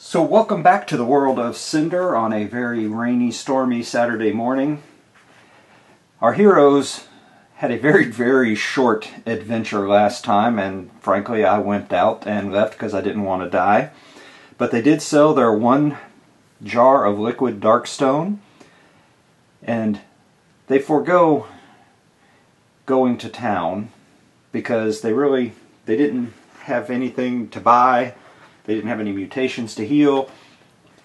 So welcome back to the world of Cynder on a very rainy, stormy Saturday morning. Our heroes had a very short adventure last time, and frankly I went out and left because I didn't want to die. But they did sell their one jar of liquid darkstone, and they forego going to town because they didn't have anything to buy. They didn't have any mutations to heal,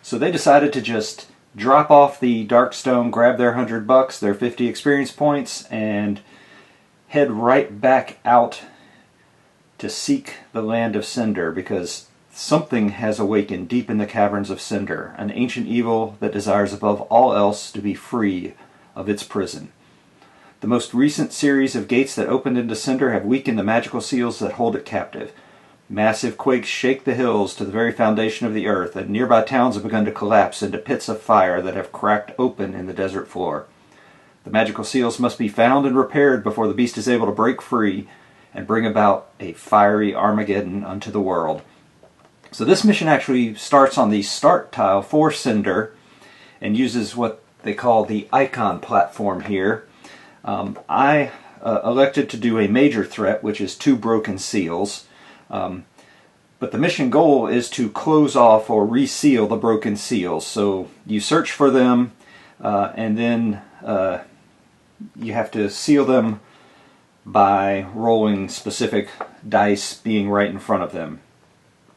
so they decided to just drop off the Darkstone, grab their $100, their 50 experience points, and head right back out to seek the land of Cynder, because something has awakened deep in the caverns of Cynder, an ancient evil that desires above all else to be free of its prison. The most recent series of gates that opened into Cynder have weakened the magical seals that hold it captive. Massive quakes shake the hills to the very foundation of the earth, and nearby towns have begun to collapse into pits of fire that have cracked open in the desert floor. The magical seals must be found and repaired before the beast is able to break free and bring about a fiery Armageddon unto the world. So this mission actually starts on the start tile for Cynder and uses what they call the icon platform here. I elected to do a major threat, which is 2 broken seals. But the mission goal is to close off or reseal the broken seals. So you search for them, and then you have to seal them by rolling specific dice being right in front of them.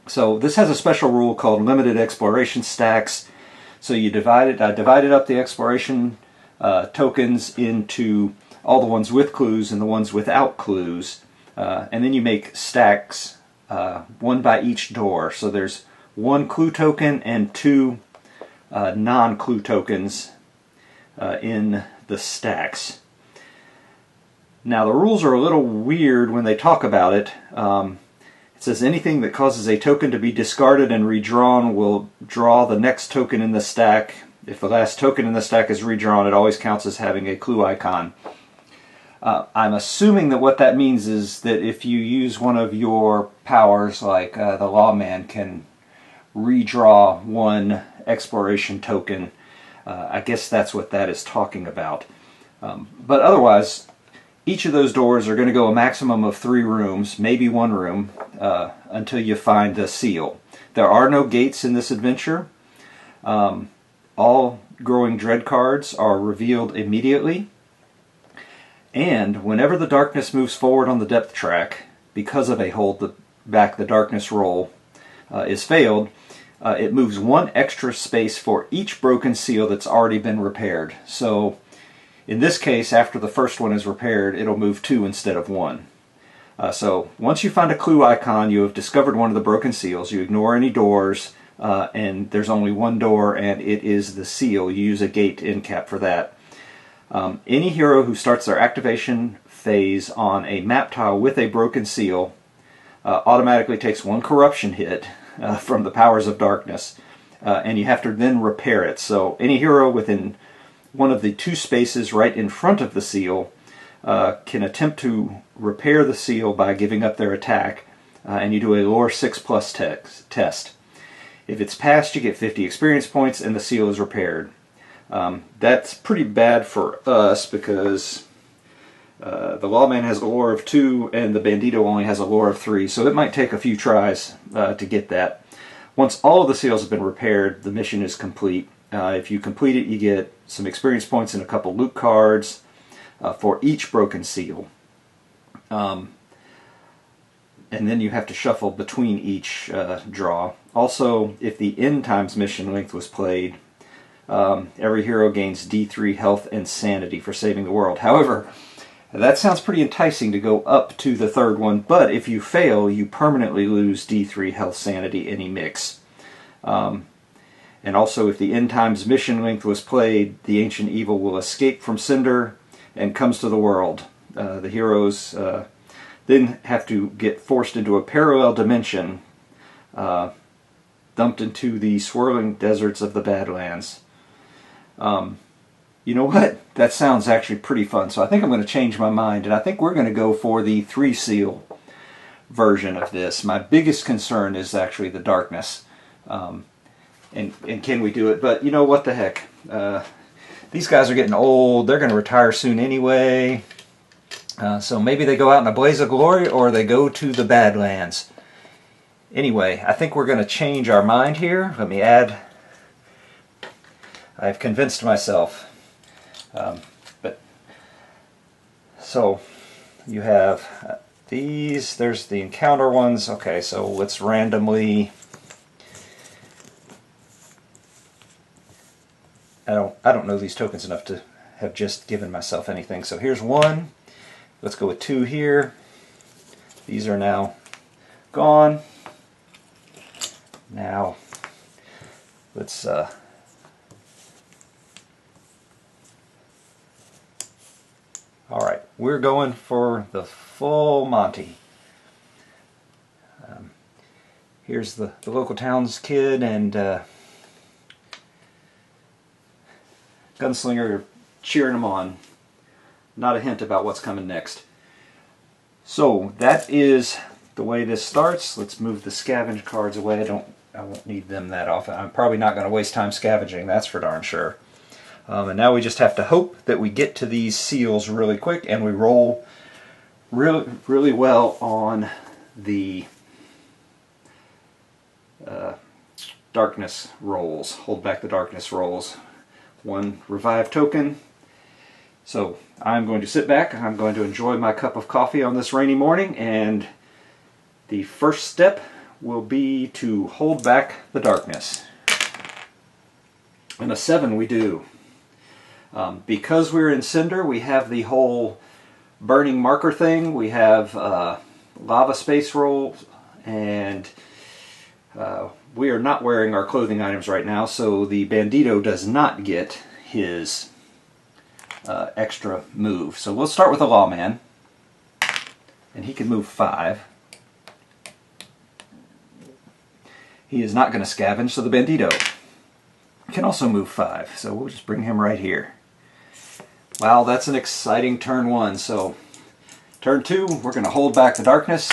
So this has a special rule called limited exploration stacks. So you divide it. I divided up the exploration tokens into all the ones with clues and the ones without clues, and then you make stacks. One by each door. So there's 1 clue token and 2 non-clue tokens in the stacks. Now the rules are a little weird when they talk about it. It says anything that causes a token to be discarded and redrawn will draw the next token in the stack. If the last token in the stack is redrawn, it always counts as having a clue icon. I'm assuming that what that means is that if you use one of your powers, like the lawman can redraw 1 exploration token. I guess that's what that is talking about. But otherwise, each of those doors are going to go a maximum of 3 rooms, maybe 1 room, until you find the seal. There are no gates in this adventure. All Growing Dread cards are revealed immediately. And whenever the darkness moves forward on the depth track, because of a hold back the darkness roll is failed, it moves 1 extra space for each broken seal that's already been repaired. So in this case, after the first one is repaired, it'll move 2 instead of 1. So once you find a clue icon, you have discovered one of the broken seals. You ignore any doors, and there's only 1 door, and it is the seal. You use a gate end cap for that. Any hero who starts their activation phase on a map tile with a broken seal automatically takes 1 corruption hit from the powers of darkness, and you have to then repair it. So any hero within one of the 2 spaces right in front of the seal can attempt to repair the seal by giving up their attack, and you do a lore 6+ test. If it's passed, you get 50 experience points and the seal is repaired. That's pretty bad for us because the lawman has a lore of 2 and the bandito only has a lore of 3, so it might take a few tries to get that. Once all of the seals have been repaired, the mission is complete. If you complete it, you get some experience points and a couple loot cards for each broken seal. And then you have to shuffle between each draw. Also, if the end times mission length was played, every hero gains D3 health and sanity for saving the world. However, that sounds pretty enticing to go up to the 3rd one, but if you fail, you permanently lose D3 health sanity any mix. And also, if the end times mission length was played, the ancient evil will escape from Cynder and comes to the world. The heroes then have to get forced into a parallel dimension, dumped into the swirling deserts of the Badlands. You know what? That sounds actually pretty fun, so I think I'm going to change my mind, and I think we're going to go for the 3 seal version of this. My biggest concern is actually the darkness. and can we do it? But you know, what the heck. These guys are getting old. They're going to retire soon anyway. So maybe they go out in a blaze of glory, or they go to the Badlands. Anyway, I think we're going to change our mind here. Let me add. I've convinced myself. So you have these. There's the encounter ones. Okay, so let's randomly. I don't know these tokens enough to have just given myself anything. So here's one. Let's go with 2 here. These are now gone. Now let's alright, we're going for the full Monty. Here's the local town's kid and Gunslinger cheering them on. Not a hint about what's coming next. So that is the way this starts. Let's move the scavenge cards away. I won't need them that often. I'm probably not going to waste time scavenging, that's for darn sure. And now we just have to hope that we get to these seals really quick and we roll really well on the darkness rolls. Hold back the darkness rolls. 1 revive token. So I'm going to sit back. I'm going to enjoy my cup of coffee on this rainy morning, and the first step will be to hold back the darkness. And a 7 we do. Because we're in Cynder, we have the whole burning marker thing. We have lava space rolls, and we are not wearing our clothing items right now, so the Bandito does not get his extra move. So we'll start with the Lawman, and he can move 5. He is not going to scavenge, so the Bandito can also move 5. So we'll just bring him right here. Wow, that's an exciting turn 1. So turn 2, we're going to hold back the darkness,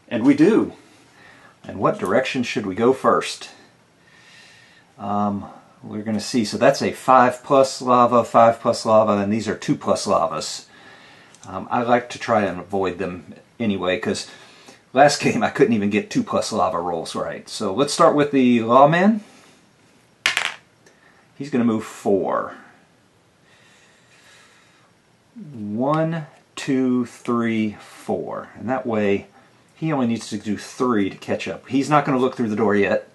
and we do. And what direction should we go first? We're going to see. So that's a 5+ lava, 5+ lava, and these are 2+ lavas. I like to try and avoid them anyway, because last game I couldn't even get 2+ lava rolls right. So let's start with the Lawman. He's going to move 4. 1, 2, 3, 4. And that way he only needs to do 3 to catch up. He's not going to look through the door yet.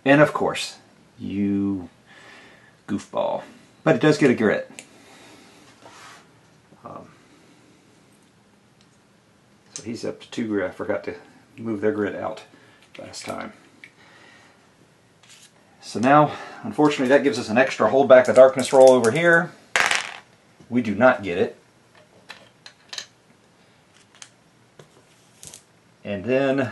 And of course, you goofball. But it does get a grit. So he's up to 2 grit. I forgot to move their grit out last time. So now, unfortunately, that gives us an extra hold back the darkness roll over here. We do not get it. And then,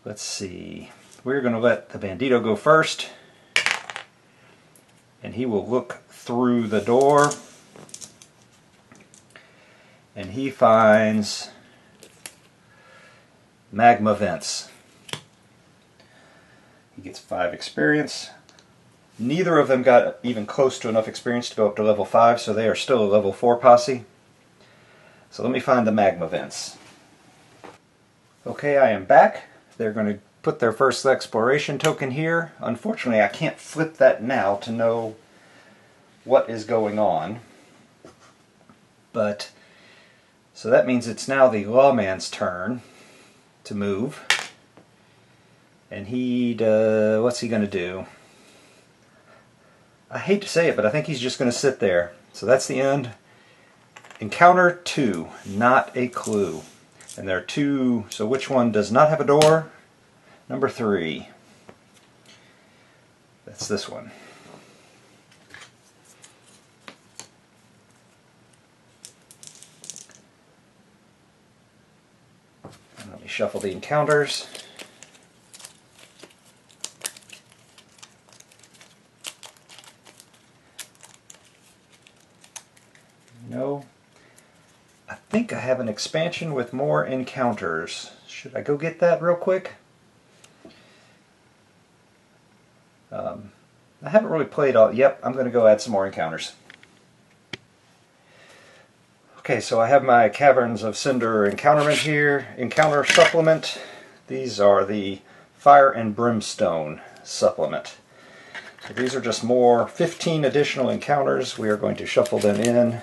let's see, we're going to let the Bandito go first, and he will look through the door, and he finds magma vents. He gets 5 experience. Neither of them got even close to enough experience to go up to level 5, so they are still a level 4 posse. So let me find the magma vents. Okay, I am back. They're going to put their first exploration token here. Unfortunately, I can't flip that now to know what is going on. But, so that means it's now the Lawman's turn to move. And what's he going to do? I hate to say it, but I think he's just going to sit there. So that's the end. Encounter 2, not a clue. And there are 2, so which one does not have a door? Number 3. That's this one. And let me shuffle the encounters. No. I think I have an expansion with more encounters. Should I go get that real quick? I haven't really played all. Yep, I'm going to go add some more encounters. Okay, so I have my Caverns of Cynder encounter supplement. These are the Fire and Brimstone supplement. So these are just more 15 additional encounters. We are going to shuffle them in.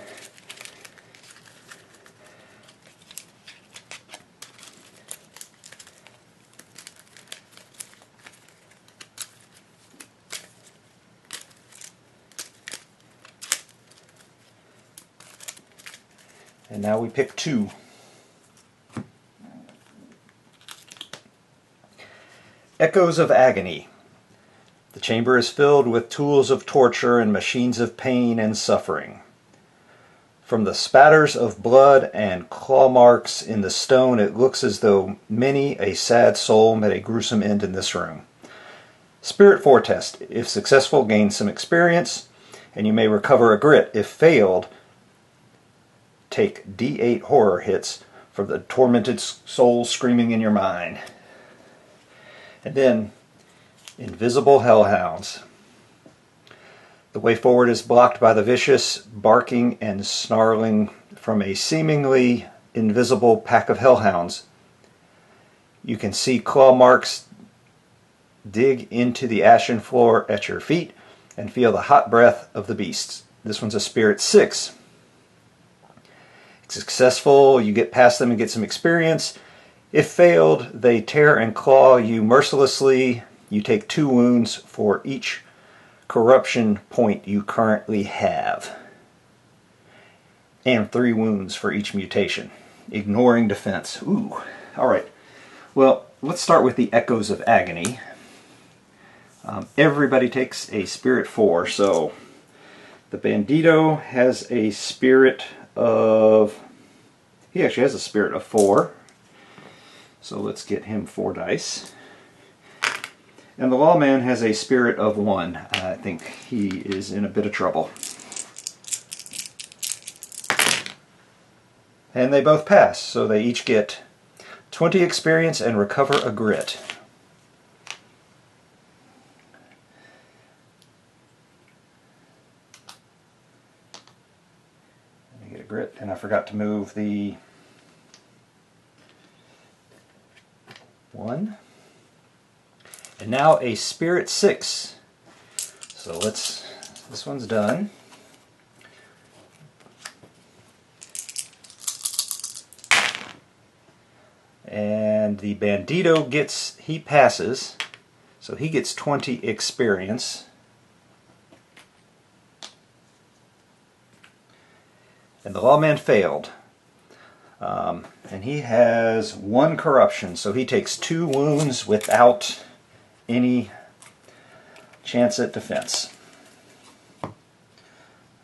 And now we pick 2. Echoes of Agony. The chamber is filled with tools of torture and machines of pain and suffering. From the spatters of blood and claw marks in the stone, it looks as though many a sad soul met a gruesome end in this room. Spirit foretest. If successful, gain some experience, and you may recover a grit. If failed, take D8 horror hits for the tormented soul screaming in your mind. And then, Invisible Hellhounds. The way forward is blocked by the vicious barking and snarling from a seemingly invisible pack of hellhounds. You can see claw marks dig into the ashen floor at your feet and feel the hot breath of the beasts. This one's a Spirit 6. Successful, you get past them and get some experience. If failed, they tear and claw you mercilessly. You take 2 wounds for each corruption point you currently have. And 3 wounds for each mutation. Ignoring defense. Ooh. Alright. Well, let's start with the Echoes of Agony. Everybody takes a Spirit 4, so the Bandito has a Spirit of... He actually has a Spirit of 4. So let's get him 4 dice. And the Lawman has a Spirit of 1. I think he is in a bit of trouble. And they both pass, so they each get 20 experience and recover a grit. Get a grit, and I forgot to move the 1. And now a Spirit 6. So this one's done. And the Bandito he passes, so he gets 20 experience. And the Lawman failed. And he has 1 corruption, so he takes 2 wounds without any chance at defense.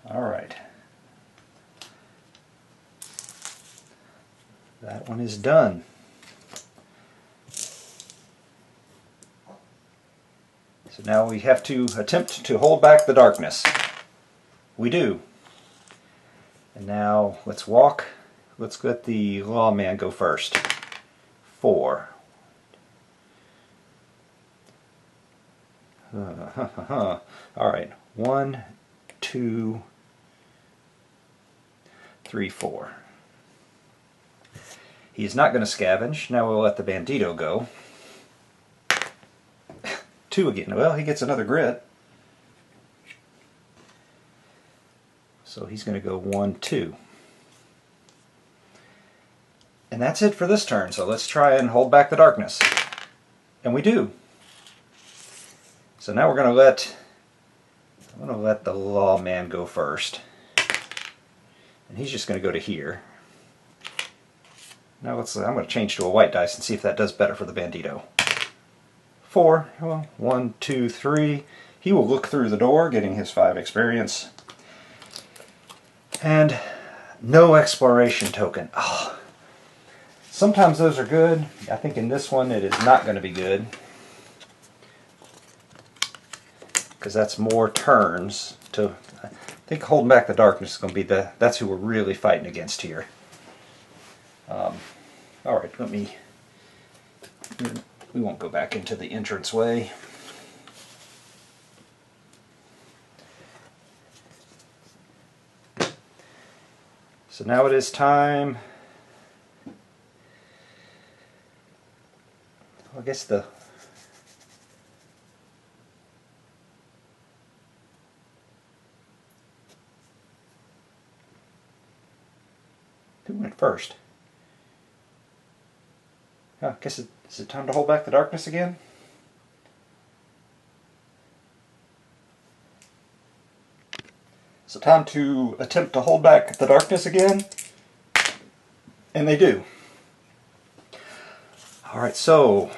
Alright. That one is done. So now we have to attempt to hold back the darkness. We do. And now let's walk. Let's let the Lawman go first. 4. Alright. 1, 2, 3, 4. He's not going to scavenge. Now we'll let the Bandito go. 2 again. Well, he gets another grit. So he's going to go 1, 2. And that's it for this turn, so let's try and hold back the darkness. And we do. So now I'm going to let the Lawman go first. And he's just going to go to here. Now I'm going to change to a white dice and see if that does better for the Bandito. 4, well, 1, 2, 3. He will look through the door, getting his 5 experience. And no exploration token. Oh. Sometimes those are good. I think in this one it is not going to be good. Because that's more turns to... I think holding back the darkness is going to be that's who we're really fighting against here. Alright, we won't go back into the entranceway. So now it is time, I guess who went first? Oh, I guess is it time to hold back the darkness again? So time to attempt to hold back the darkness again. And they do. Alright, so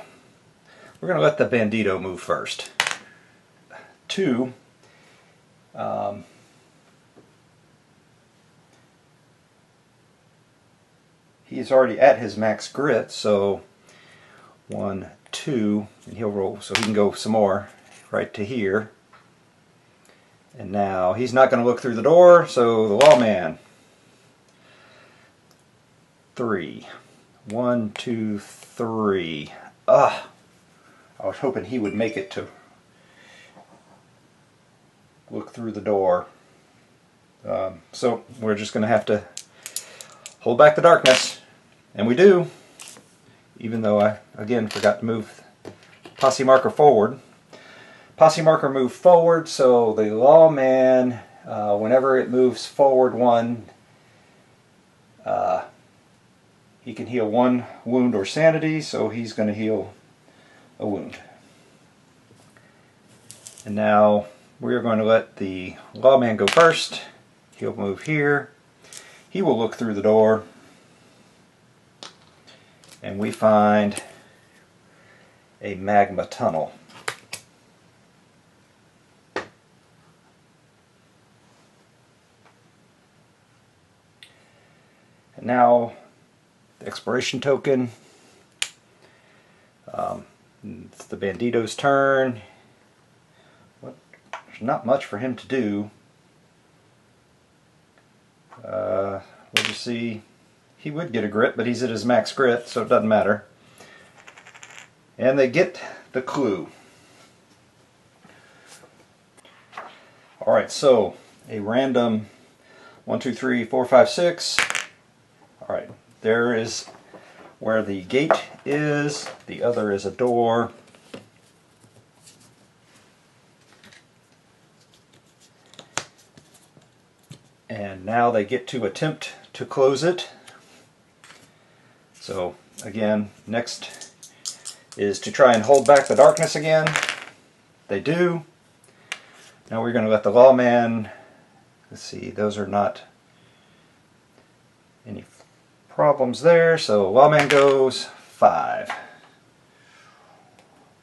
we're going to let the Bandito move first. 2, he's already at his max grit, so 1, 2, and he'll roll, so he can go some more right to here. And now he's not going to look through the door, so the lawman. 3. 1, 2, 3. I was hoping he would make it to look through the door. So we're just going to have to hold back the darkness. And we do. Even though I, again, forgot to move posse marker forward. Posse marker moved forward, so the lawman, whenever it moves forward 1, he can heal 1 wound or sanity, so he's going to heal a wound. And now we're going to let the lawman go first. He'll move here. He will look through the door. And we find a magma tunnel. And now the exploration token. It's the Bandito's turn. There's not much for him to do. We'll just see. He would get a grit, but he's at his max grit, so it doesn't matter. And they get the clue. Alright, so a random 1, 2, 3, 4, 5, 6. Alright, there is where the gate is. The other is a door. And now they get to attempt to close it. So again, next is to try and hold back the darkness again. They do. Now we're going to let the lawman, let's see, those are not any problems there. So lawman goes 5.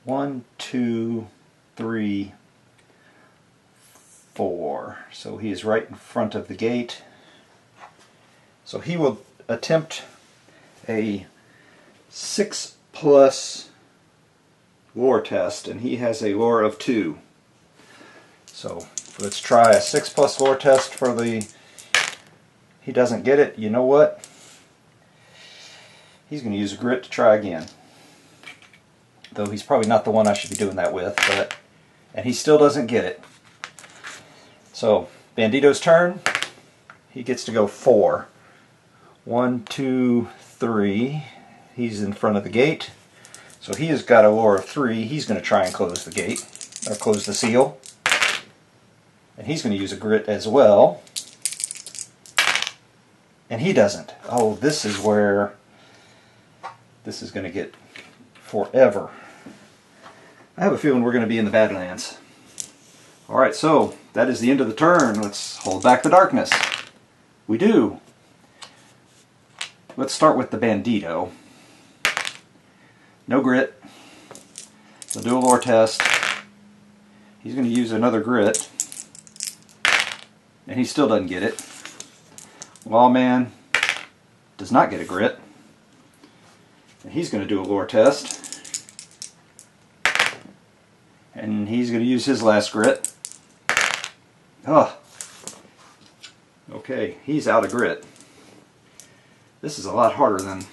1, 2, 3, 4. So he is right in front of the gate. So he will attempt a 6+ lore test, and he has a lore of 2. So let's try a 6+ lore test for the... He doesn't get it. You know what? He's going to use a grit to try again. Though he's probably not the one I should be doing that with, but... And he still doesn't get it. So, Bandito's turn. He gets to go 4. 1, 2, 3. He's in front of the gate. So he has got a lore of 3. He's going to try and close the gate, or close the seal. And he's going to use a grit as well. And he doesn't. Oh, this is where this is going to get forever. I have a feeling we're going to be in the Badlands. Alright, so that is the end of the turn. Let's hold back the darkness. We do. Let's start with the Bandito. No grit. He'll do a lore test. He's going to use another grit. And he still doesn't get it. Lawman does not get a grit. And he's going to do a lore test. And he's going to use his last grit. Oh. Okay, he's out of grit. This is a lot harder than...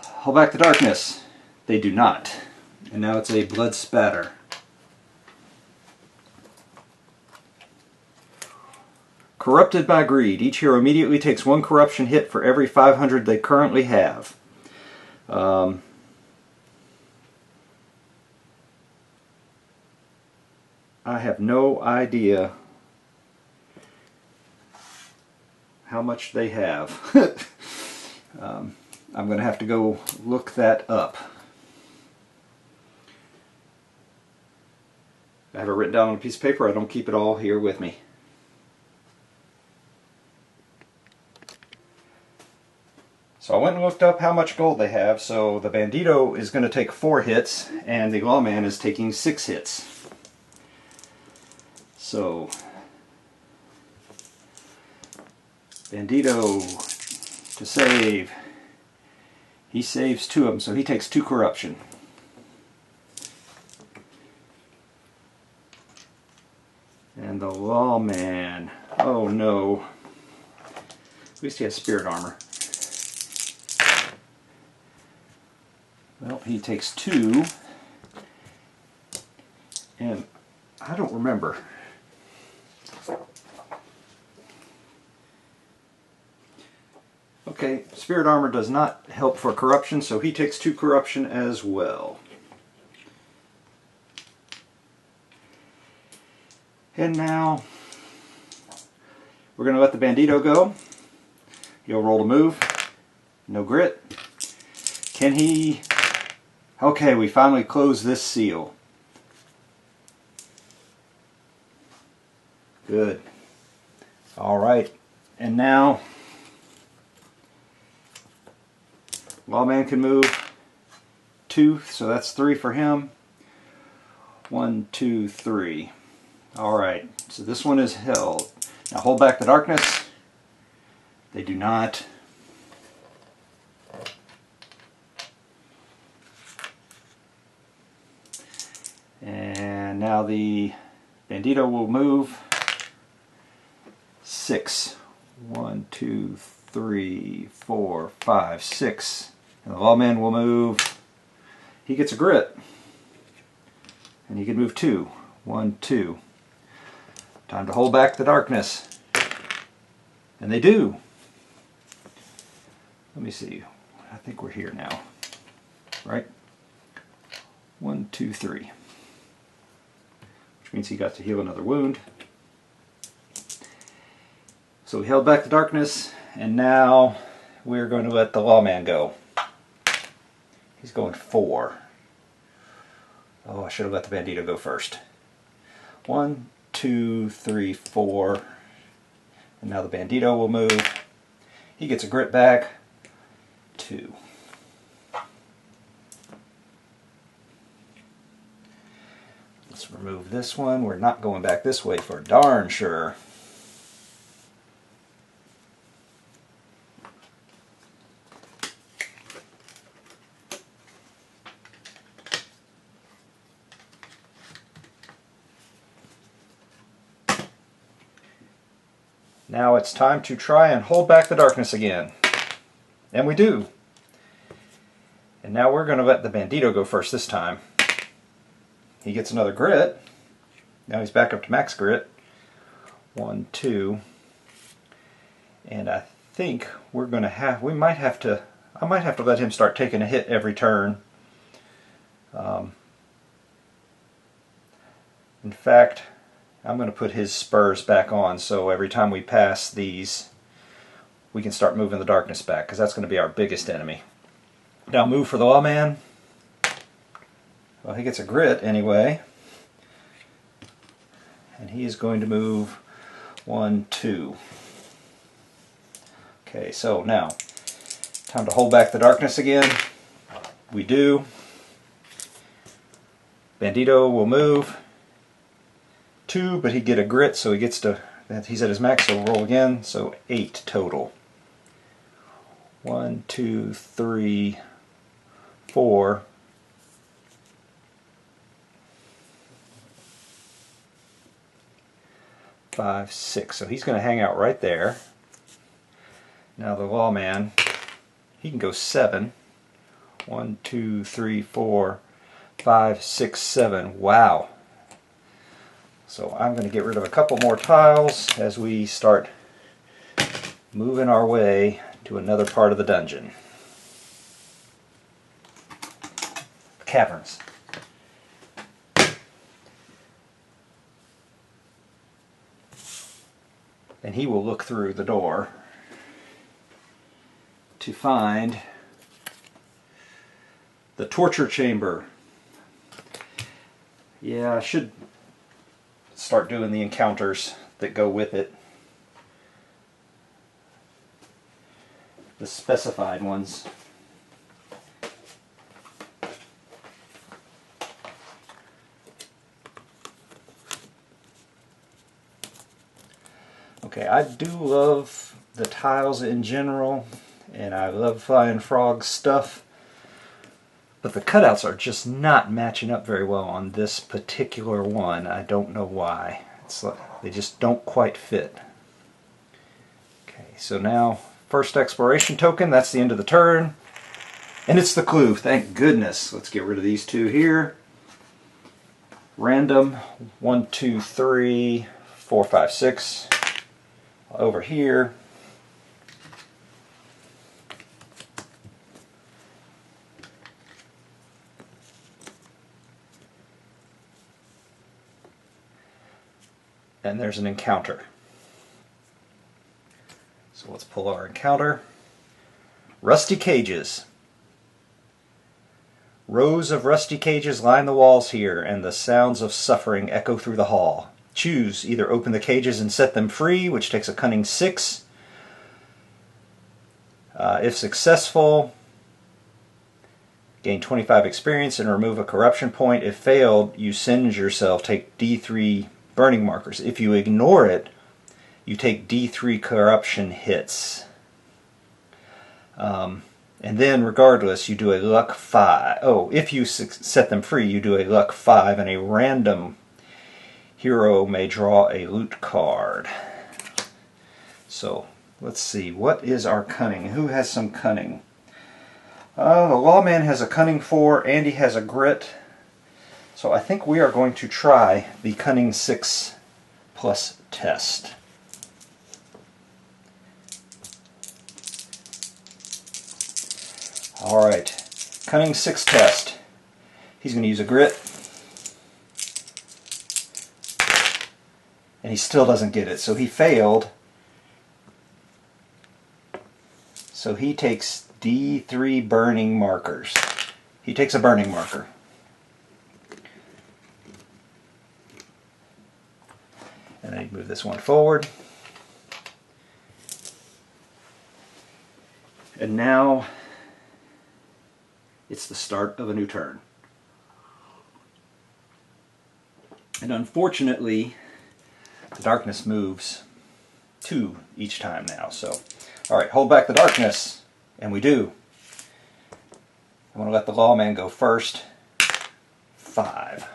Hold back the darkness. They do not. And now it's a blood spatter. Corrupted by greed. Each hero immediately takes 1 corruption hit for every 500 they currently have. I have no idea how much they have. I'm going to have to go look that up. I have it written down on a piece of paper. I don't keep it all here with me. So I went and looked up how much gold they have. So the Bandito is going to take 4 hits, and the Lawman is taking 6 hits. So Bandito to save. He saves 2 of them, so he takes 2 corruption. And the Lawman, oh no. At least he has spirit armor. Well, he takes 2, and I don't remember. Okay, spirit armor does not help for corruption, so he takes 2 corruption as well. And now we're going to let the Bandito go. He'll roll to move. No grit. Can he? Okay, we finally close this seal. Good. All right, and now Lawman can move 2, so that's 3 for him. 1, 2, 3. All right, so this one is held. Now hold back the darkness. They do not. And now the Bandito will move 6. 1, 2, 3, 4, 5, 6. And the Lawman will move. He gets a grit. And he can move 2. 1, 2. Time to hold back the darkness. And they do. Let me see. I think we're here now. Right? 1, 2, 3. Which means he got to heal another wound. So we held back the darkness, and now we're going to let the Lawman go. He's going 4. Oh, I should have let the Bandito go first. 1, 2, 3, 4. And now the Bandito will move. He gets a grit back. 2. Let's remove this one. We're not going back this way for darn sure. Now it's time to try and hold back the darkness again. And we do. And now we're going to let the Bandito go first this time. He gets another grit. Now he's back up to max grit. 1, 2. And I think we're going to have, I might have to let him start taking a hit every turn. In fact, I'm going to put his spurs back on, so every time we pass these, we can start moving the darkness back, because that's going to be our biggest enemy. Now move for the Lawman. Well, he gets a grit anyway. And he is going to move 1, 2. Okay, so now, time to hold back the darkness again. We do. Bandito will move 2, but he'd get a grit, so he gets to, he's at his max, so we'll roll again, so 8 total. 1, 2, 3, 4. 5, 6. So he's going to hang out right there. Now the Lawman, he can go 7. 1, 2, 3, 4, 5, 6, 7. Wow. So I'm going to get rid of a couple more tiles as we start moving our way to another part of the dungeon. Caverns. And he will look through the door to find the torture chamber. Yeah, I should start doing the encounters that go with it. The specified ones. Okay, I do love the tiles in general, and I love Flying Frog stuff, but the cutouts are just not matching up very well on this particular one. I don't know why. It's like they just don't quite fit. Okay, so now first exploration token, that's the end of the turn. And it's the clue, thank goodness. Let's get rid of these two here. Random, 1, 2, 3, 4, 5, 6. Over here. And there's an encounter. So let's pull our encounter. Rusty cages. Rows of rusty cages line the walls here, and the sounds of suffering echo through the hall. Choose, either open the cages and set them free, which takes a cunning 6. If successful, gain 25 experience and remove a corruption point. If failed, you singe yourself, take D3 burning markers. If you ignore it, you take D3 corruption hits. And then, regardless, you do a luck 5. Oh, if you set them free, you do a luck 5, and a random hero may draw a loot card. So, let's see. What is our cunning? Who has some cunning? The Lawman has a cunning 4. Andy has a grit. So I think we are going to try the cunning 6 plus test. Alright, cunning 6 test. He's going to use a grit. And he still doesn't get it, so he failed. So he takes D3 burning markers. He takes a burning marker. And then you move this one forward. And now it's the start of a new turn. And unfortunately, the darkness moves 2 each time now. So, alright, hold back the darkness. And we do. I'm going to let the Lawman go first. 5.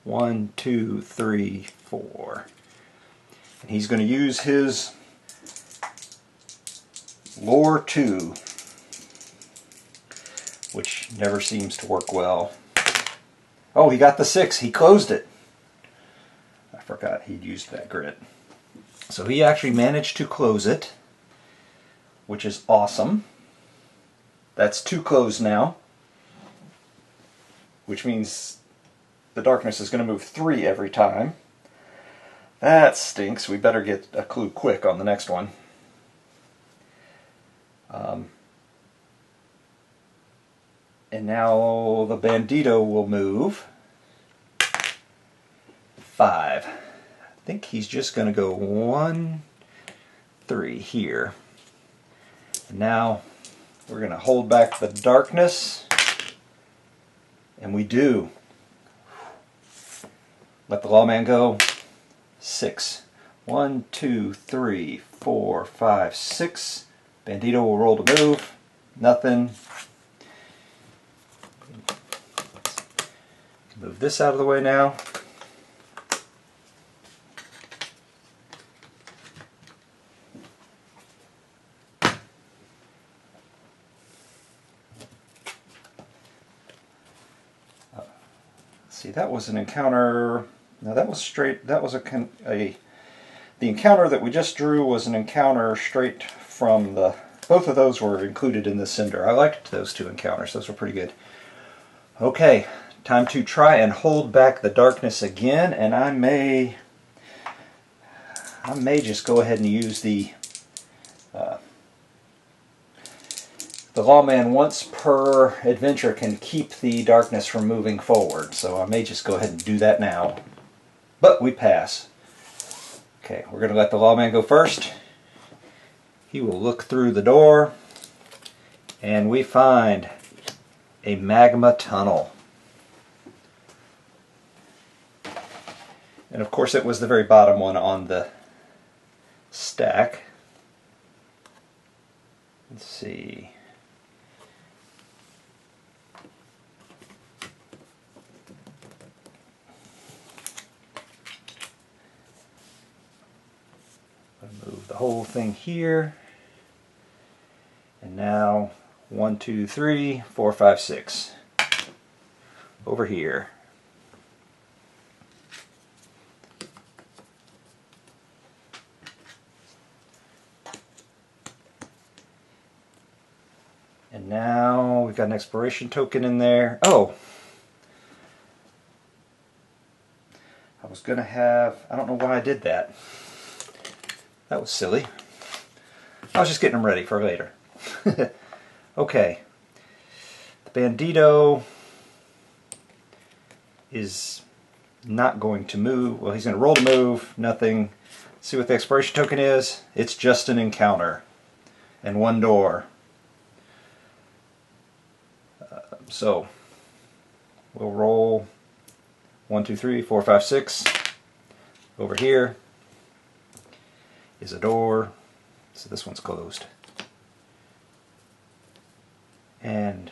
1, 2, 3, 4. And he's going to use his Lore 2, which never seems to work well. Oh, he got the 6. He closed it. I forgot he'd used that grit. So he actually managed to close it, which is awesome. That's 2 closed now, which means the darkness is going to move 3 every time. That stinks. We better get a clue quick on the next one. And now the Bandito will move 5. I think he's just going to go 1, 3 here. And now we're going to hold back the darkness. And we do. Let the Lawman go. 6. 1, 2, 3, 4, 5, 6. Bandito will roll to move. Nothing. Move this out of the way now. See, that was an encounter. No, that was straight. That was the encounter that we just drew was an encounter straight from the... Both of those were included in the Cynder. I liked those two encounters. Those were pretty good. Okay, time to try and hold back the darkness again, and I may just go ahead and use the lawman once per adventure can keep the darkness from moving forward, so I may just go ahead and do that now. But we pass. Okay, we're going to let the lawman go first. He will look through the door, and we find a magma tunnel. And of course it was the very bottom one on the stack. Let's see. Move the whole thing here. And now 1, 2, 3, 4, 5, 6. Over here. And now we've got an exploration token in there. Oh! I was going to have... I don't know why I did that. That was silly. I was just getting them ready for later. Okay. The Bandito is not going to move. Well, he's going to roll to move. Nothing. Let's see what the exploration token is. It's just an encounter. And one door. So, we'll roll 1, 2, 3, 4, 5, 6. Over here is a door. So this one's closed. And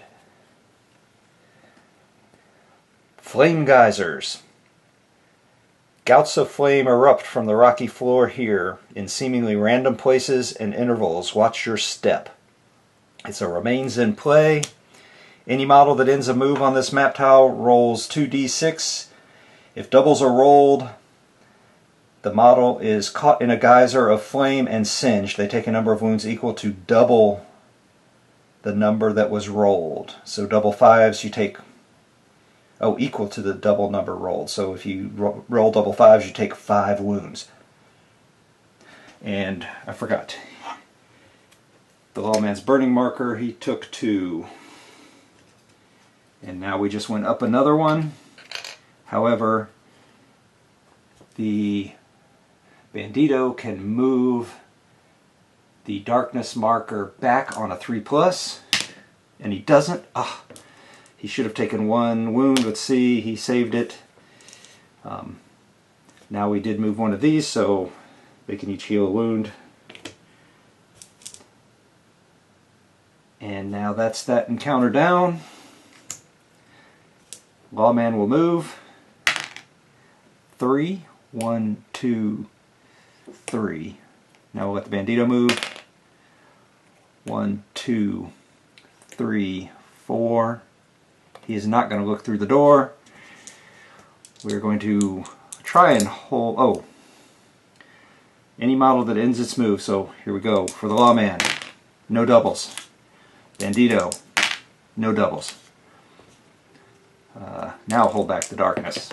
flame geysers. Gouts of flame erupt from the rocky floor here in seemingly random places and intervals. Watch your step. It's a remains in play. Any model that ends a move on this map tile rolls 2d6. If doubles are rolled, the model is caught in a geyser of flame and singed. They take a number of wounds equal to double the number that was rolled. So double fives, you take, equal to the double number rolled. So if you roll double fives, you take 5 wounds. And I forgot. The lawman's burning marker, he took 2. And now we just went up another one. However, the Bandito can move the darkness marker back on a 3+, and he doesn't. He should have taken 1 wound. Let's see, he saved it. Now we did move one of these, so they can each heal a wound. And now that's that encounter down. Lawman will move. 3, 1, 2, 3. Now we'll let the Bandito move. 1, 2, 3, 4. He is not going to look through the door. We're going to try and hold... any model that ends its move. So here we go. For the lawman, no doubles. Bandito, no doubles. Now hold back the darkness.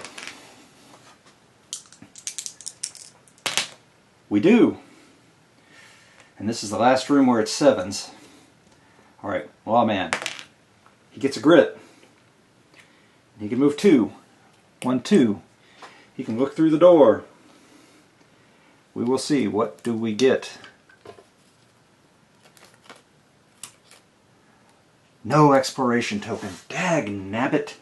We do. And this is the last room where it's 7s. Alright, lawman. He gets a grit. He can move 2. 1, 2. He can look through the door. We will see. What do we get? No exploration token. Dag nabbit.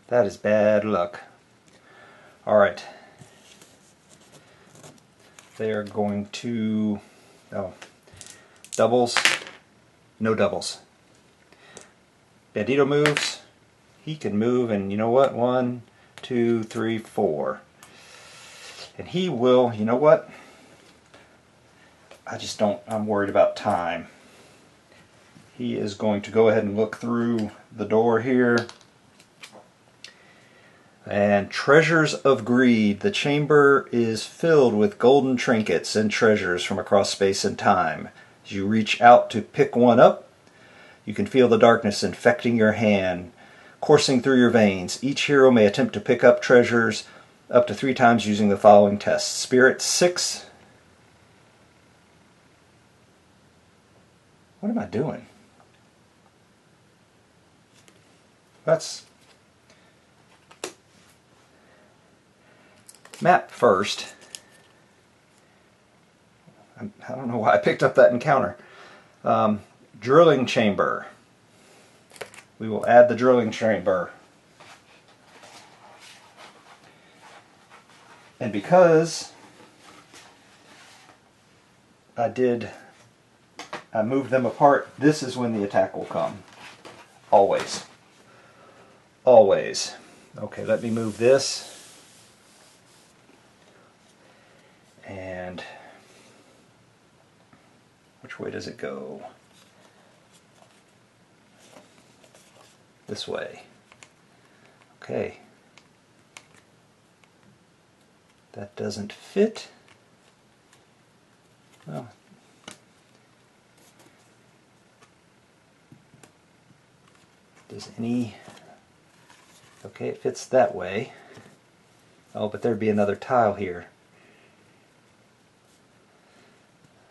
That is bad luck. Alright. They are going to... doubles. No doubles. Bandito moves. He can move, and you know what? 1, 2, 3, 4. And he will, you know what? I'm worried about time. he is going to go ahead and look through the door here. And treasures of greed. The chamber is filled with golden trinkets and treasures from across space and time. As you reach out to pick one up, you can feel the darkness infecting your hand, coursing through your veins. Each hero may attempt to pick up treasures up to 3 times using the following tests. Spirit 6. What am I doing? That's map first. I don't know why I picked up that encounter. Drilling chamber. We will add the drilling chamber. And because I moved them apart, this is when the attack will come. Always. Always. Okay, let me move this. And which way does it go? This way. Okay. That doesn't fit. Well, does any... Okay, it fits that way. Oh, but there'd be another tile here.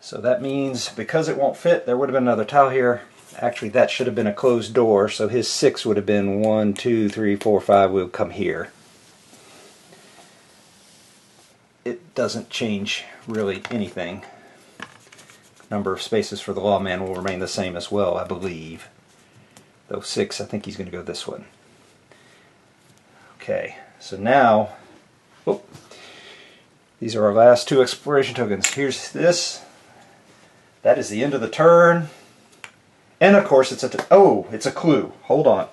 So that means because it won't fit, there would have been another tile here. Actually, that should have been a closed door, so his 6 would have been 1, 2, 3, 4, 5 would come here. It doesn't change really anything. Number of spaces for the lawman will remain the same as well, I believe. Though 6, I think he's going to go this one. Okay, so now, oh, these are our last 2 exploration tokens. Here's this. That is the end of the turn. And of course it's it's a clue. Hold on.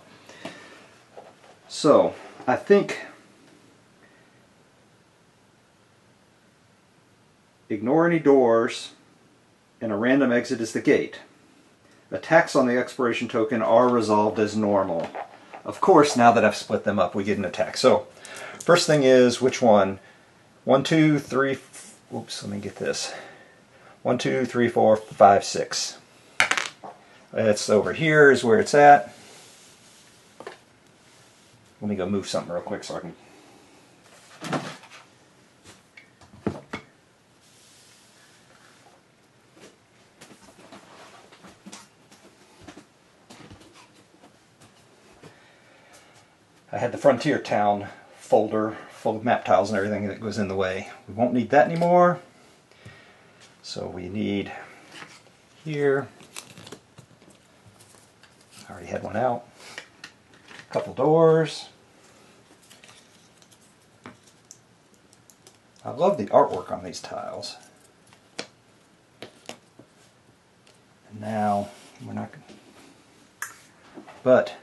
So, I think ignore any doors and a random exit is the gate. Attacks on the exploration token are resolved as normal. Of course, now that I've split them up, we get an attack. So, first thing is, which one? 1, 2, 3, oops, let me get this. 1, 2, 3, 4, 5, 6. It's over here is where it's at. Let me go move something real quick so I can... I had the Frontier Town folder full of map tiles and everything that was in the way. We won't need that anymore. So we need here. I already had one out. A couple doors. I love the artwork on these tiles. And now we're not going to... But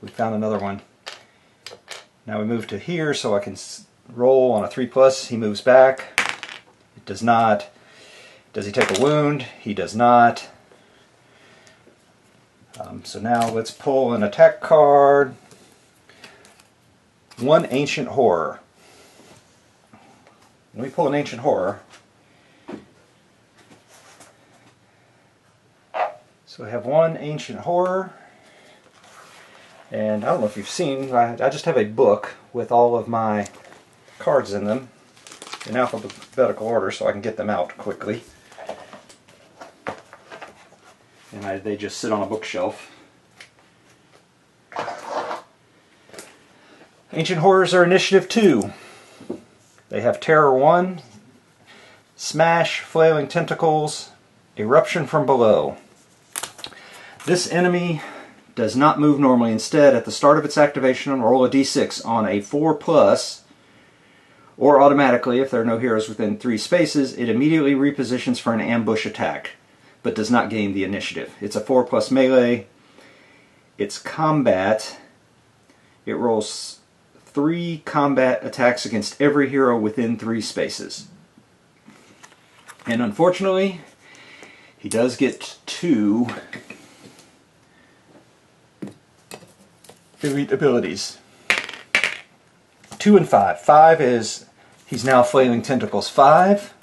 we found another one. Now we move to here so I can roll on a 3+. He moves back. It does not. Does he take a wound? He does not. So now let's pull an attack card. 1 Ancient Horror. Let me pull an Ancient Horror. So I have 1 Ancient Horror. And I don't know if you've seen, I just have a book with all of my cards in them in alphabetical order so I can get them out quickly. And they just sit on a bookshelf. Ancient Horrors are Initiative 2. They have Terror 1, Smash, Flailing Tentacles, Eruption from Below. This enemy does not move normally. Instead, at the start of its activation, roll a d6 on a 4+, or automatically, if there are no heroes within 3 spaces, it immediately repositions for an ambush attack, but does not gain the initiative. It's a 4+ melee. It's combat. It rolls 3 combat attacks against every hero within 3 spaces. And unfortunately, he does get 2 elite abilities. 2 and 5. 5 is he's now Flailing Tentacles 5.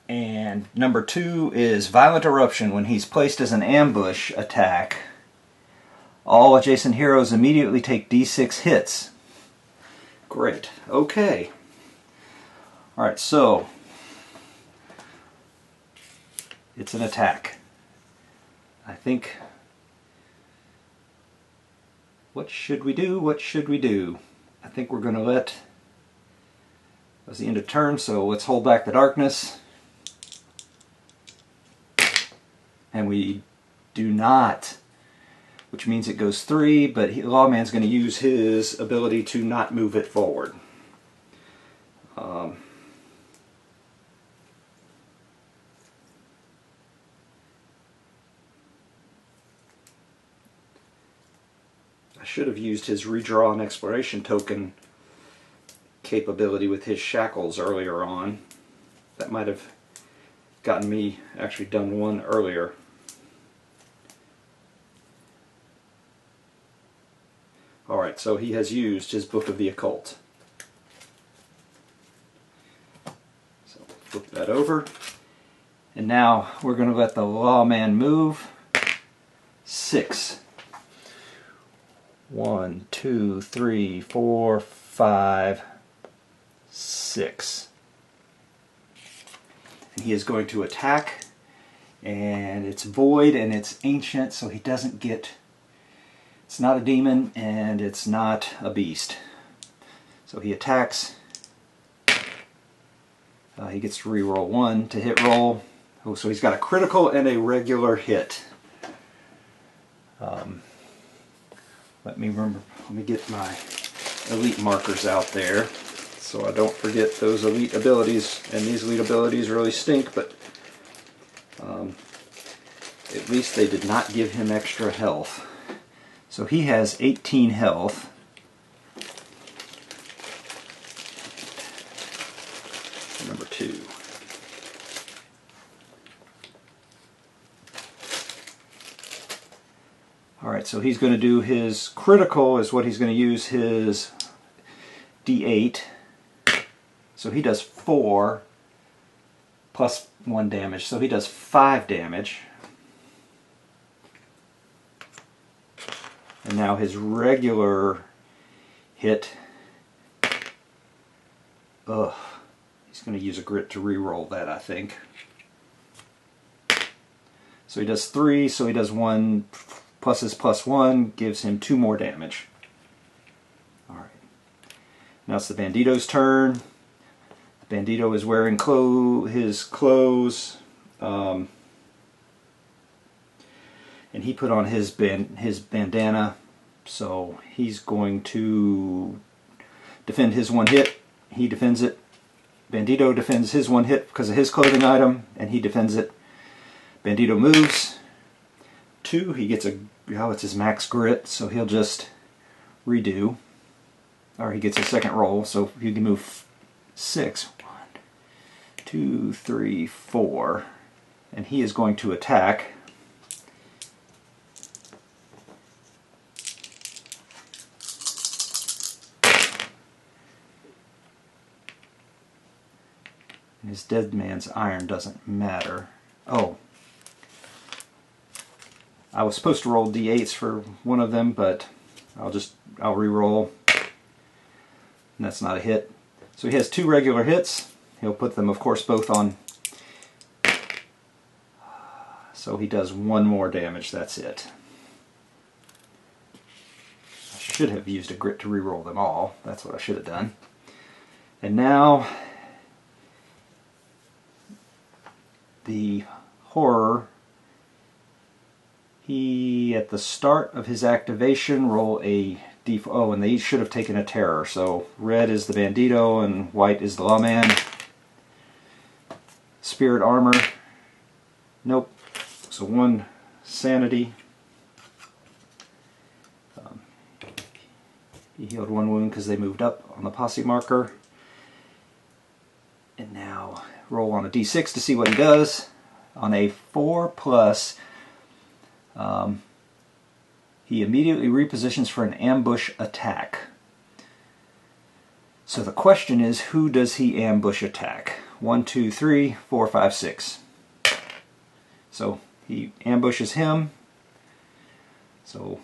And number 2 is Violent Eruption. When he's placed as an ambush attack, all adjacent heroes immediately take D6 hits. Great. Okay. Alright, so it's an attack. I think, what should we do? What should we do? I think we're going to let, that was the end of turn, so let's hold back the darkness. And we do not, which means it goes 3, but Lawman's going to use his ability to not move it forward. I should have used his redraw an exploration token capability with his shackles earlier on. That might have gotten me actually done one earlier. Alright, so he has used his Book of the Occult. So flip that over. And now we're going to let the Lawman move. 6. 1, 2, 3, 4, 5, 6. And he is going to attack. And it's void and it's ancient, so he doesn't get... It's not a demon and it's not a beast. So he attacks. He gets to reroll 1 to hit roll. Oh, so he's got a critical and a regular hit. Let me get my elite markers out there so I don't forget those elite abilities. And these elite abilities really stink, but at least they did not give him extra health. So he has 18 health. Number 2. Alright, so he's going to do his critical is what he's going to use his D8. So he does 4 plus 1 damage. So he does 5 damage. And now his regular hit, he's going to use a grit to re-roll that, I think. So he does 3, so he does 1 plus his plus 1, gives him 2 more damage. Alright. Now it's the Bandito's turn. The Bandito is wearing his clothes. And he put on his bandana, so he's going to defend his 1 hit. He defends it. Bandito defends his 1 hit because of his clothing item, and he defends it. Bandito moves 2. He gets it's his max grit, so he'll just redo. Or he gets a second roll, so he can move 6. 1, 2, 3, 4. And he is going to attack. His dead man's iron doesn't matter. Oh. I was supposed to roll D8s for one of them, but I'll re-roll. And that's not a hit. So he has 2 regular hits. He'll put them, of course, both on. So he does 1 more damage, that's it. I should have used a grit to re-roll them all. That's what I should have done. And now the horror, he at the start of his activation roll a d4. Oh, and they should have taken a terror. So red is the Bandito and white is the Lawman. Spirit armor, nope. So 1 sanity. He healed 1 wound because they moved up on the posse marker. And now roll on a d6 to see what he does. On a 4+, he immediately repositions for an ambush attack. So the question is, who does he ambush attack? 1, 2, 3, 4, 5, 6. So he ambushes him. So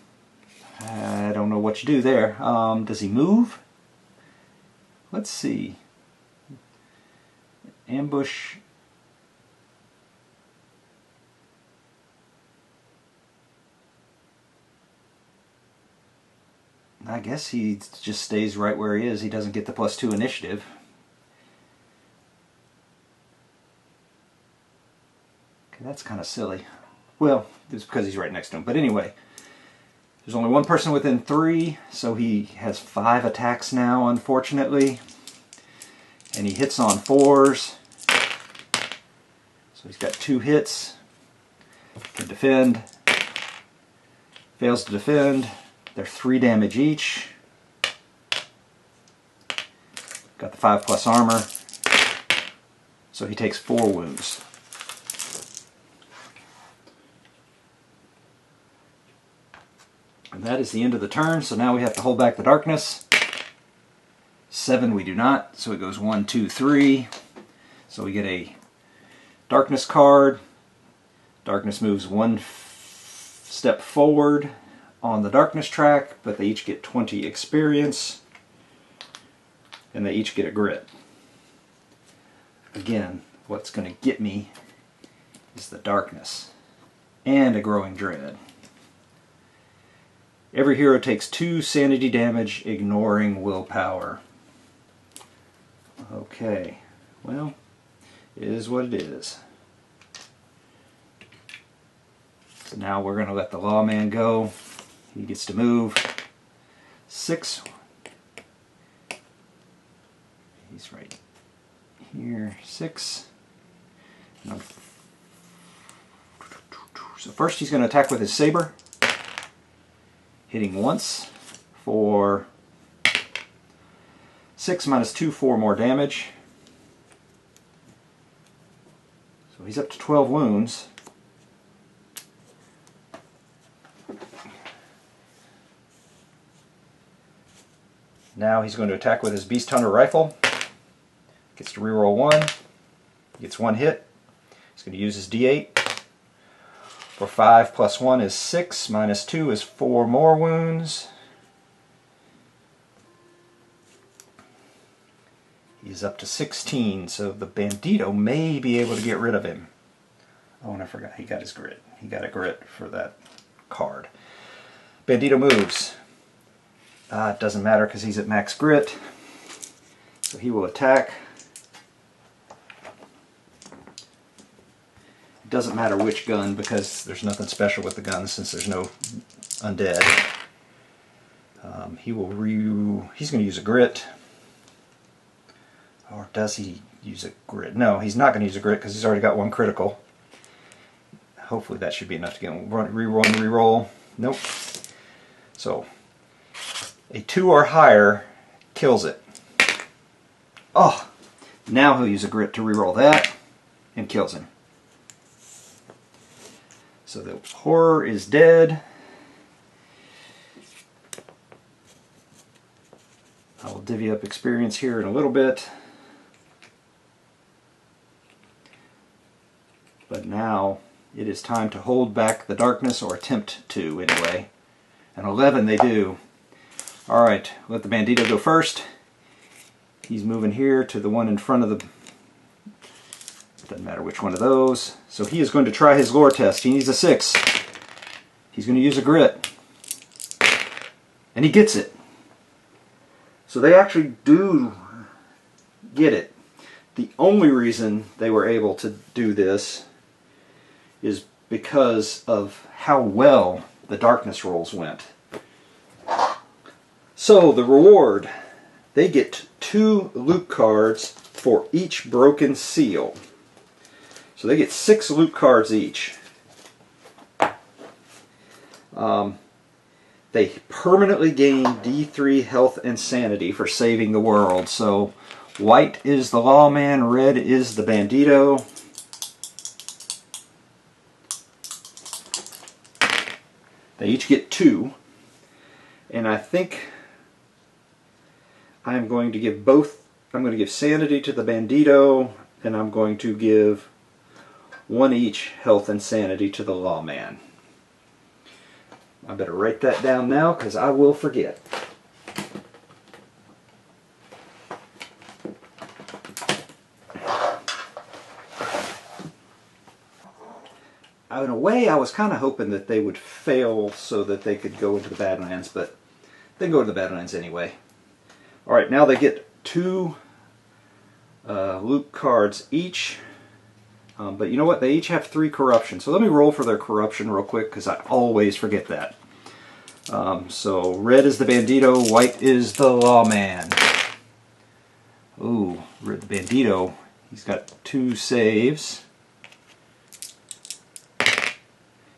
I don't know what you do there. Does he move? Let's see. Ambush. I guess he just stays right where he is. He doesn't get the +2 initiative. Okay, that's kind of silly. Well, it's because he's right next to him. But anyway, there's only one person within 3, so he has 5 attacks now, unfortunately. And he hits on 4s. So he's got 2 hits. Can defend. Fails to defend. They're 3 damage each. Got the 5+ armor. So he takes 4 wounds. And that is the end of the turn, so now we have to hold back the darkness. 7 we do not, so it goes 1, 2, 3. So we get a darkness card. Darkness moves 1 step forward on the darkness track, but they each get 20 experience, and they each get a grit. Again, what's going to get me is the darkness and a growing dread. Every hero takes 2 sanity damage, ignoring willpower. Okay, well, it is what it is. So now we're going to let the lawman go. He gets to move 6. He's right here, 6. So first he's going to attack with his saber, hitting once for 6 minus 2, 4 more damage. So he's up to 12 wounds. Now he's going to attack with his Beast Hunter rifle. Gets to reroll 1. Gets 1 hit. He's going to use his D8. For 5 plus 1 is 6, minus 2 is 4 more wounds. He's up to 16, so the Bandito may be able to get rid of him. Oh, and I forgot, he got his grit. He got a grit for that card. Bandito moves. It doesn't matter because he's at max grit. So he will attack. It doesn't matter which gun because there's nothing special with the gun since there's no undead. He's going to use a grit. Or does he use a grit? No, he's not going to use a grit because he's already got 1 critical. Hopefully that should be enough to get him. Reroll and reroll. Nope. So a 2 or higher kills it. Oh, now he'll use a grit to reroll that and kills him. So the horror is dead. I will divvy up experience here in a little bit. But now it is time to hold back the darkness, or attempt to anyway. And 11 they do. Alright, let the Bandito go first. He's moving here to the one in front of the... Doesn't matter which one of those. So he is going to try his lore test. He needs a 6. He's going to use a grit. And he gets it. So they actually do get it. The only reason they were able to do this is because of how well the darkness rolls went. So the reward, they get 2 loot cards for each broken seal. So they get 6 loot cards each. They permanently gain D3 health and sanity for saving the world. So white is the lawman, red is the bandito. They each get 2. And I think I'm going to give I'm going to give Sanity to the Bandito, and I'm going to give 1 each Health and Sanity to the Lawman. I better write that down now because I will forget. In a way, I was kind of hoping that they would fail so that they could go into the Badlands, but they can go to the Badlands anyway. Alright, now they get 2 loot cards each. But you know what? They each have 3 corruption. So let me roll for their corruption real quick because I always forget that. So red is the Bandito, white is the Lawman. Ooh, the Bandito, he's got 2 saves.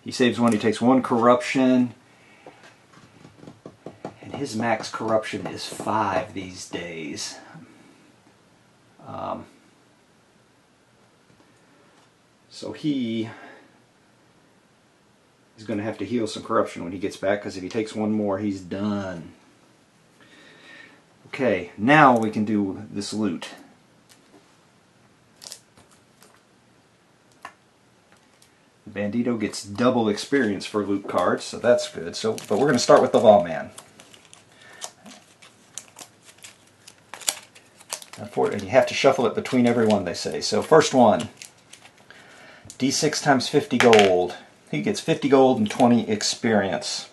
He saves 1, he takes 1 corruption. And his max corruption is 5 these days. So he is going to have to heal some corruption when he gets back, because if he takes 1 more, he's done. Okay, now we can do this loot. The Bandito gets double experience for loot cards, so that's good. But we're going to start with the Lawman. And you have to shuffle it between every one, they say. So first one, D6 times 50 gold. He gets 50 gold and 20 experience.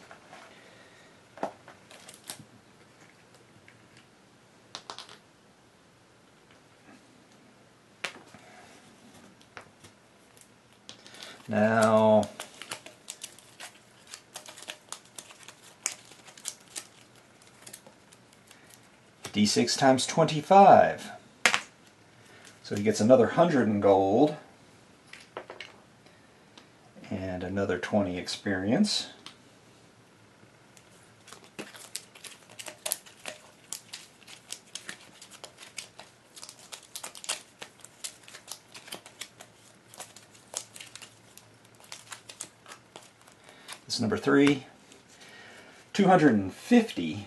Now, D6 times 25. So he gets another 100 in gold and another 20 experience. This is number 3. 250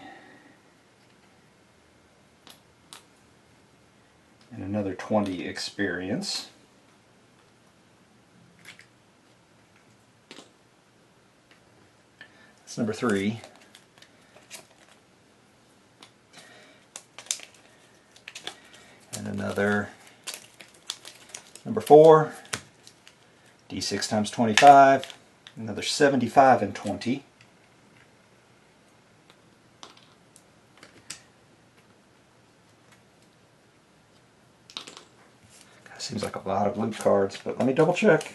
and another 20 experience. That's number 3. And another number 4. D6 times 25. Another 75 and 20. Seems like a lot of loot cards, but let me double check.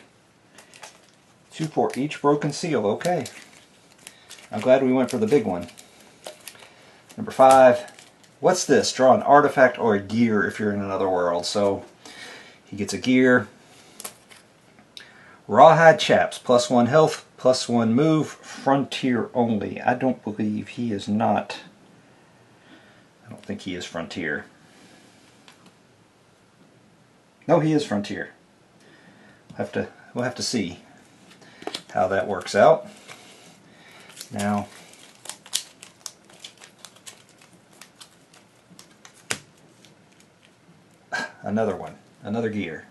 2 for each broken seal, okay. I'm glad we went for the big one. Number 5. What's this? Draw an artifact or a gear if you're in another world. So he gets a gear. Rawhide Chaps, +1 health, +1 move, frontier only. I don't believe he is not. I don't think he is frontier. No, he is frontier. We'll have to see how that works out. Now, another one, another gear.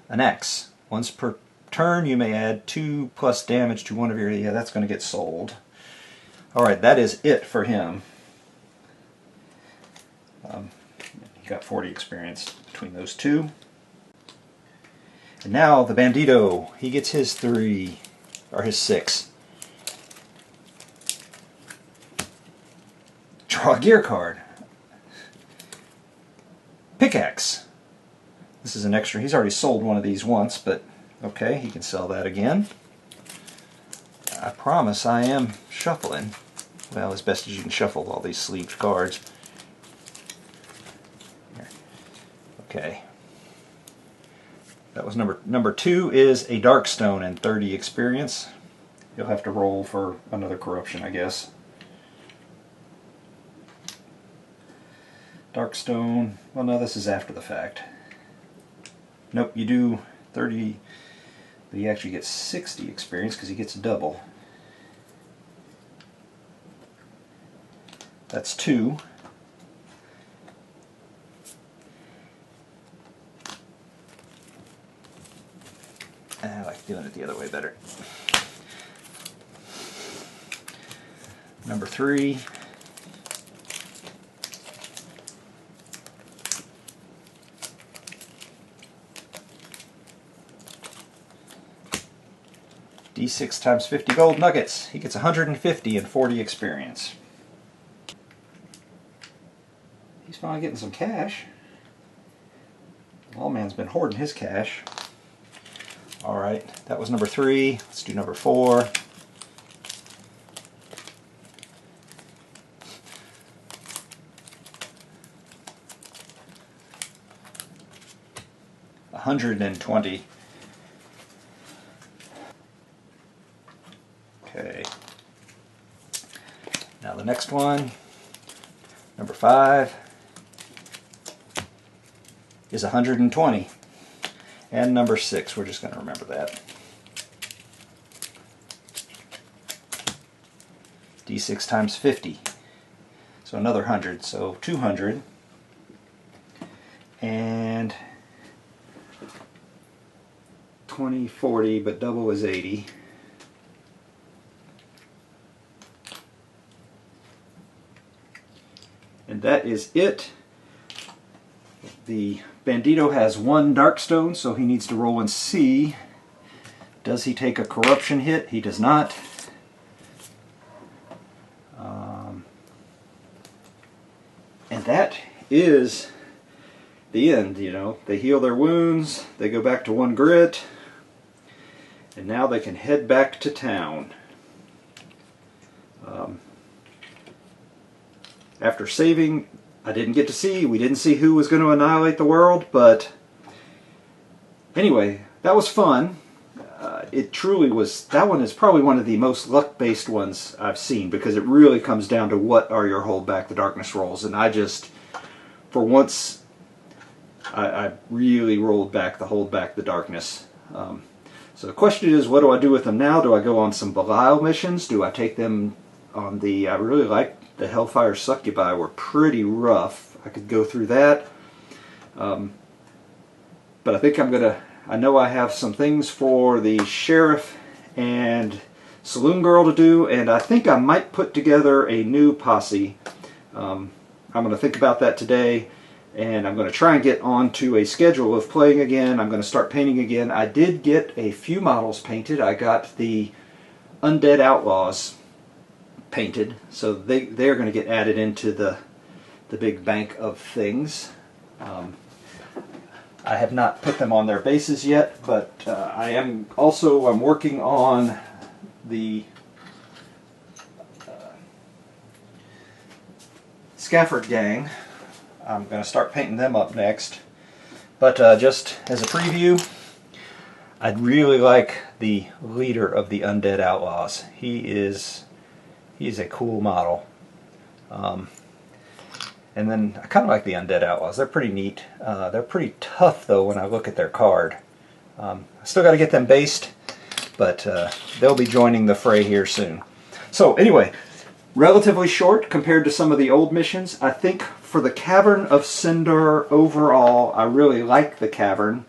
An axe. Once per turn, you may add 2 plus damage to one of your. Yeah, that's going to get sold. All right, that is it for him. He got 40 experience between those 2. And now the Bandito, he gets his 3, or his 6. Draw a gear card. Pickaxe. This is an extra. He's already sold one of these once, but okay, he can sell that again. I promise I am shuffling. Well, as best as you can shuffle all these sleeved cards. Okay. That was number 2 is a Darkstone and 30 experience. You'll have to roll for another corruption, I guess. Darkstone. Well, no, this is after the fact. Nope, you do 30. but he actually gets 60 experience because he gets double. That's 2. I like doing it the other way better. Number 3. D6 times 50 gold nuggets. He gets 150 and 40 experience. He's finally getting some cash. Lawman's been hoarding his cash. Alright, that was number 3. Let's do number 4. $120. Okay. Now the next one, number 5, is 120. And number 6, we're just going to remember that. D6 times 50. So another 100, so 200. And 20, 40, but double is 80. And that is it. The Bandito has 1 Darkstone, so he needs to roll and see. Does he take a corruption hit? He does not. And that is the end, you know. They heal their wounds, they go back to 1 grit, and now they can head back to town. After saving, we didn't see who was going to annihilate the world, but anyway, that was fun. It truly was. That one is probably one of the most luck-based ones I've seen, because it really comes down to what are your hold back the darkness rolls, and I just, for once, I really rolled back the hold back the darkness. So the question is, what do I do with them now? Do I go on some Belial missions? Do I take them on the, I really like the Hellfire Succubi, were pretty rough. I could go through that. But I think I'm going to, I know I have some things for the Sheriff and Saloon Girl to do, and I think I might put together a new posse. I'm going to think about that today, and I'm going to try and get onto a schedule of playing again. I'm going to start painting again. I did get a few models painted. I got the Undead Outlaws painted, so they're going to get added into the big bank of things. I have not put them on their bases yet, but I'm working on the Scafford gang. I'm going to start painting them up next. But just as a preview, I'd really like the leader of the Undead Outlaws. He is a cool model. And then I kind of like the Undead Outlaws. They're pretty neat. They're pretty tough, though, when I look at their card. I still got to get them based, but they'll be joining the fray here soon. So anyway, relatively short compared to some of the old missions. I think for the Cavern of Cynder overall, I really like the Cavern.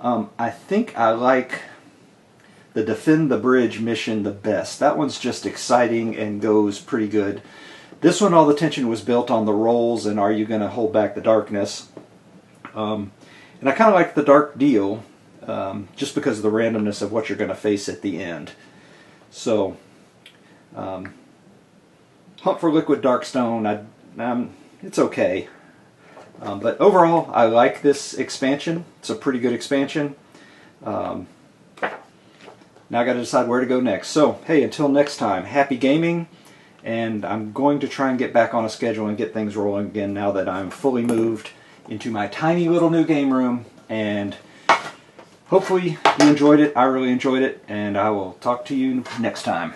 I think I like the Defend the Bridge mission the best. That one's just exciting and goes pretty good. This one, all the tension was built on the rolls and are you going to hold back the darkness. And I kind of like the Dark Deal, just because of the randomness of what you're going to face at the end. So, Hunt for Liquid Darkstone, it's okay. But overall, I like this expansion. It's a pretty good expansion. Now I got to decide where to go next. So, hey, until next time, happy gaming. And I'm going to try and get back on a schedule and get things rolling again now that I'm fully moved into my tiny little new game room. And hopefully you enjoyed it. I really enjoyed it. And I will talk to you next time.